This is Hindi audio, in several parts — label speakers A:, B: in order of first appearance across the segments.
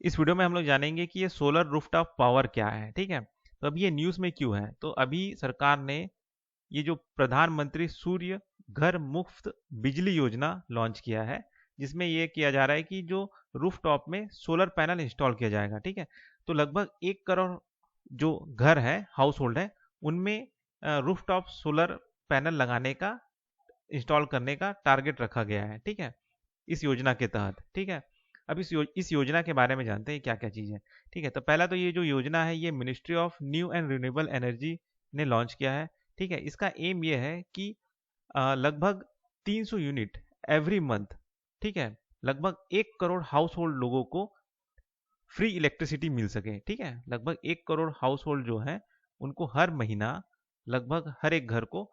A: इस वीडियो में हम लोग जानेंगे कि ये सोलर रूफटॉप पावर क्या है। ठीक है, तो अब ये न्यूज़ में क्यों है। तो अभी सरकार ने ये जो प्रधानमंत्री सूर्य घर मुफ्त बिजली योजना लॉन्च किया है, जिसमें ये किया जा रहा है कि जो रूफटॉप में सोलर पैनल इंस्टॉल किया जाएगा। ठीक है, तो लगभग 1 करोड़ जो घर है, हाउस होल्ड है, उनमें रूफटॉप सोलर पैनल लगाने का, इंस्टॉल करने का टारगेट रखा गया है। ठीक है, इस योजना के तहत। ठीक है, अब इस योजना के बारे में जानते हैं क्या क्या चीज़ है। ठीक है, तो पहला तो ये जो योजना है, ये ministry of new and renewable energy ने लॉन्च किया है। ठीक है, इसका एम ये है कि लगभग 300 यूनिट एवरी मंथ, ठीक है, लगभग 1 करोड़ हाउस होल्ड लोगों को फ्री इलेक्ट्रिसिटी मिल सके। ठीक है, लगभग 1 करोड़ हाउस होल्ड जो है, उनको हर महीना लगभग हर एक घर को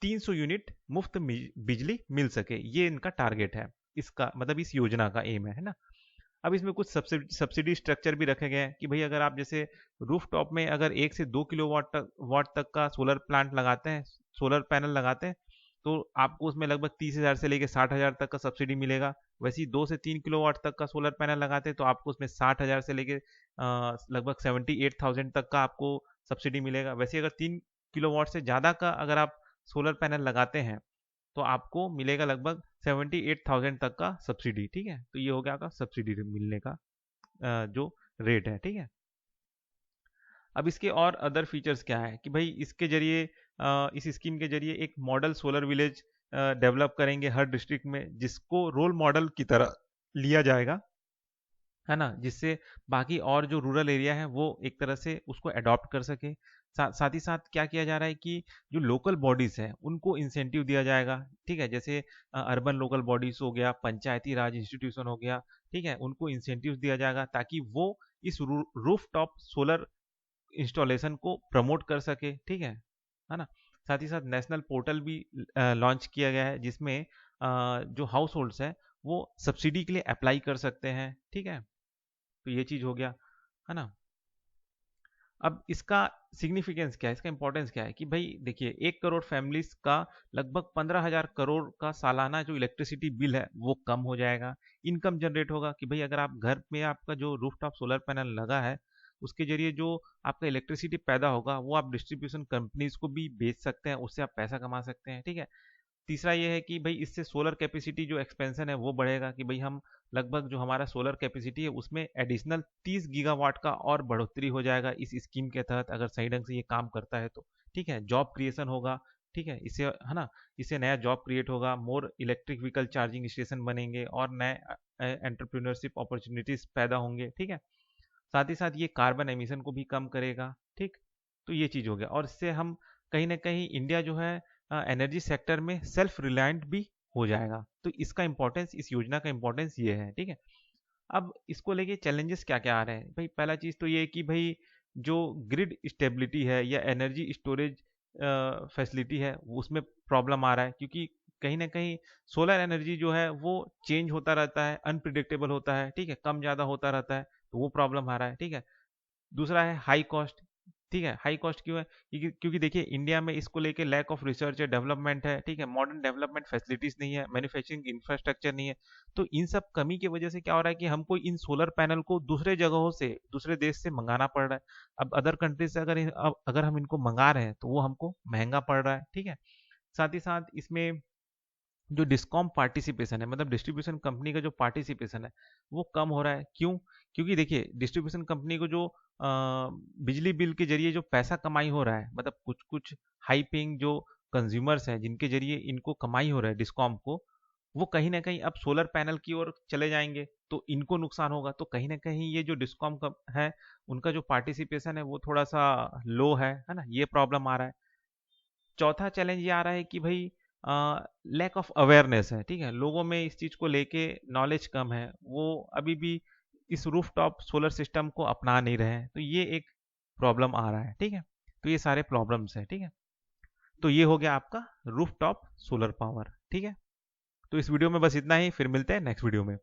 A: 300 यूनिट मुफ्त बिजली मिल सके। ये इनका टारगेट है, इसका मतलब इस योजना का एम है ना। अब इसमें कुछ सब्सिडी स्ट्रक्चर भी रखे गए हैं कि भाई अगर आप जैसे रूफ टॉप में अगर 1 से 2 किलोवाट तक का सोलर प्लांट लगाते हैं, सोलर पैनल लगाते हैं, तो आपको उसमें लगभग 30,000 से लेकर 60,000 तक का सब्सिडी मिलेगा। वैसे ही 2 से 3 किलोवाट तक का सोलर पैनल लगाते हैं तो आपको उसमें 60,000 से लेकर लगभग 78,000 तक का आपको सब्सिडी मिलेगा। वैसे अगर 3 किलोवाट से ज़्यादा का अगर आप सोलर पैनल लगाते हैं तो आपको मिलेगा लगभग 78,000 तक का सब्सिडी। ठीक है, तो ये हो गया आपका सब्सिडी मिलने का जो रेट है। ठीक है, अब इसके और अदर फीचर्स क्या है कि भाई इसके जरिए इस स्कीम के जरिए एक मॉडल सोलर विलेज डेवलप करेंगे हर डिस्ट्रिक्ट में, जिसको रोल मॉडल की तरह लिया जाएगा, है ना, जिससे बाकी और जो रूरल एरिया है वो एक तरह से उसको अडॉप्ट कर सके। साथ ही साथ क्या किया जा रहा है कि जो लोकल बॉडीज है उनको इंसेंटिव दिया जाएगा। ठीक है, जैसे अर्बन लोकल बॉडीज हो गया, पंचायती राज इंस्टीट्यूशन हो गया, ठीक है, उनको इंसेंटिव दिया जाएगा ताकि वो इस रूफ टॉप सोलर इंस्टॉलेशन को प्रमोट कर सके। ठीक है ना। साथ ही साथ नेशनल पोर्टल भी लॉन्च किया गया है, जिसमें जो हाउस होल्ड्स है वो सब्सिडी के लिए अप्लाई कर सकते हैं। ठीक है, तो ये चीज हो गया, है ना। अब इसका सिग्निफिकेंस क्या है, इसका इंपॉर्टेंस क्या है कि भाई देखिए 1 करोड़ फैमिलीज का लगभग 15,000 करोड़ का सालाना जो इलेक्ट्रिसिटी बिल है वो कम हो जाएगा। इनकम जनरेट होगा कि भाई अगर आप घर में आपका जो रूफटॉप सोलर पैनल लगा है, उसके जरिए जो आपका इलेक्ट्रिसिटी पैदा होगा वो आप डिस्ट्रीब्यूशन कंपनीज को भी बेच सकते हैं, उससे आप पैसा कमा सकते हैं। ठीक है, तीसरा ये है कि भाई इससे सोलर कैपेसिटी जो एक्सपेंशन है वो बढ़ेगा कि भाई हम लगभग जो हमारा सोलर कैपेसिटी है उसमें एडिशनल 30 गीगावाट का और बढ़ोतरी हो जाएगा इस स्कीम के तहत, अगर सही ढंग से ये काम करता है तो। ठीक है, जॉब क्रिएशन होगा। ठीक है, इससे, है ना, इससे नया जॉब क्रिएट होगा, मोर इलेक्ट्रिक व्हीकल चार्जिंग स्टेशन बनेंगे और नए एंटरप्रेन्योरशिप अपॉर्चुनिटीज पैदा होंगे। ठीक है, साथ ही साथ ये कार्बन एमिशन को भी कम करेगा। ठीक, तो ये चीज़ हो गया, और इससे हम कहीं ना कहीं इंडिया जो है एनर्जी सेक्टर में सेल्फ रिलायंट भी हो जाएगा। तो इसका इंपॉर्टेंस, इस योजना का इंपॉर्टेंस ये है। ठीक है, अब इसको लेके चैलेंजेस क्या क्या आ रहे हैं भाई। पहला चीज़ तो ये है कि भाई जो ग्रिड स्टेबिलिटी है या एनर्जी स्टोरेज फैसिलिटी है उसमें प्रॉब्लम आ रहा है, क्योंकि कहीं ना कहीं सोलर एनर्जी जो है वो चेंज होता रहता है, अनप्रिडिक्टेबल होता है। ठीक है, कम ज़्यादा होता रहता है, तो वो प्रॉब्लम आ रहा है। ठीक है, दूसरा है हाई कॉस्ट। ठीक है, हाई कॉस्ट क्यों है, क्योंकि देखिए इंडिया में इसको लेके लैक ऑफ रिसर्च है, डेवलपमेंट है। ठीक है, मॉडर्न डेवलपमेंट फैसिलिटीज नहीं है, मैन्युफैक्चरिंग इंफ्रास्ट्रक्चर नहीं है। तो इन सब कमी की वजह से क्या हो रहा है कि हमको इन सोलर पैनल को दूसरे जगहों से, दूसरे देश से मंगाना पड़ रहा है। अब अदर कंट्रीज से अगर हम इनको मंगा रहे हैं तो वो हमको महंगा पड़ रहा है। ठीक है, साथ ही साथ इसमें जो डिस्कॉम पार्टिसिपेशन है, मतलब डिस्ट्रीब्यूशन कंपनी का जो पार्टिसिपेशन है वो कम हो रहा है। क्यों, क्योंकि देखिए डिस्ट्रीब्यूशन कंपनी को जो बिजली बिल के जरिए जो पैसा कमाई हो रहा है, मतलब कुछ कुछ हाई पेइंग जो कंज्यूमर्स हैं जिनके जरिए इनको कमाई हो रहा है डिस्कॉम को, वो कहीं ना कहीं अब सोलर पैनल की ओर चले जाएंगे तो इनको नुकसान होगा। तो कहीं ना कहीं ये जो डिस्कॉम का है, उनका जो पार्टिसिपेशन है वो थोड़ा सा लो है ना, ये प्रॉब्लम आ रहा है। चौथा चैलेंज ये आ रहा है कि भाई लैक ऑफ अवेयरनेस है। ठीक है, लोगों में इस चीज़ को लेके नॉलेज कम है, वो अभी भी इस रूफटॉप सोलर सिस्टम को अपना नहीं रहे हैं, तो ये एक प्रॉब्लम आ रहा है। ठीक है, तो ये सारे प्रॉब्लम्स है। ठीक है, तो ये हो गया आपका रूफटॉप सोलर पावर। ठीक है, तो इस वीडियो में बस इतना ही, फिर मिलते हैं नेक्स्ट वीडियो में।